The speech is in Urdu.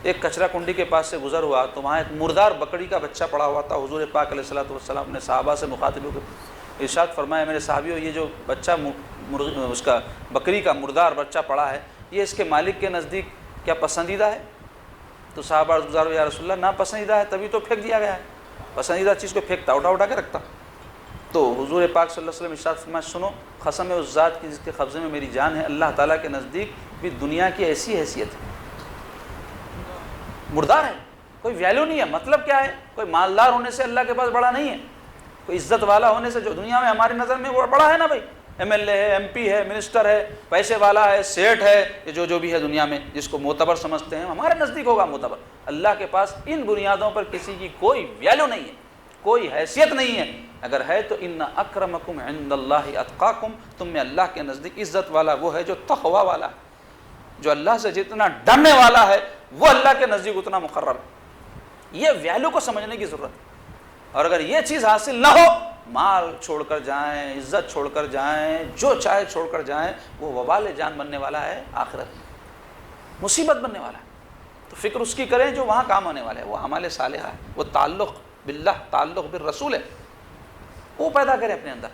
ایک کچرا کنڈی کے پاس سے گزر ہوا تو وہاں ایک مردار بکری کا بچہ پڑا ہوا تھا. حضور پاک علیہ الصلوۃ والسلام نے صحابہ سے مخاطب ہو کر ارشاد فرمایا میرے صحابیوں یہ جو بچہ اس کا بکری کا مردار بچہ پڑا ہے یہ اس کے مالک کے نزدیک کیا پسندیدہ ہے؟ تو صحابہ عرض گزار یا رسول اللہ ناپسندیدہ ہے تبھی تو پھینک دیا گیا ہے. پسندیدہ چیز کو پھینکتا اٹھا کے رکھتا. تو حضور پاک صلی اللہ علیہ وسلم ارشاد فرمایا سنو قسم ہے اس ذات کی جس کے قبضے میں میری جان ہے, اللہ تعالیٰ کے نزدیک بھی دنیا کی ایسی حیثیت ہے, مردار ہے, کوئی ویلیو نہیں ہے. مطلب کیا ہے؟ کوئی مالدار ہونے سے اللہ کے پاس بڑا نہیں ہے, کوئی عزت والا ہونے سے جو دنیا میں ہماری نظر میں وہ بڑا ہے نا بھائی, ایم ایل اے ہے, ایم پی ہے, منسٹر ہے, پیسے والا ہے, سیٹ ہے, یہ جو بھی ہے دنیا میں جس کو معتبر سمجھتے ہیں ہمارے نزدیک ہوگا معتبر. اللہ کے پاس ان بنیادوں پر کسی کی کوئی ویلیو نہیں ہے, کوئی حیثیت نہیں ہے. اگر ہے تو ان اکرمکم عند اللہ اتقاکم, تم میں اللہ کے نزدیک عزت والا وہ ہے جو تقوی والا ہے, جو اللہ سے جتنا ڈرنے والا ہے وہ اللہ کے نزدیک اتنا مقرر ہے. یہ ویلیو کو سمجھنے کی ضرورت ہے. اور اگر یہ چیز حاصل نہ ہو, مال چھوڑ کر جائیں, عزت چھوڑ کر جائیں, جو چاہے چھوڑ کر جائیں, وہ وبال جان بننے والا ہے, آخرت میں مصیبت بننے والا ہے. تو فکر اس کی کریں جو وہاں کام ہونے والا ہے, وہ اعمال صالحہ ہے, وہ تعلق باللہ, تعلق بالرسول ہے, وہ پیدا کریں اپنے اندر.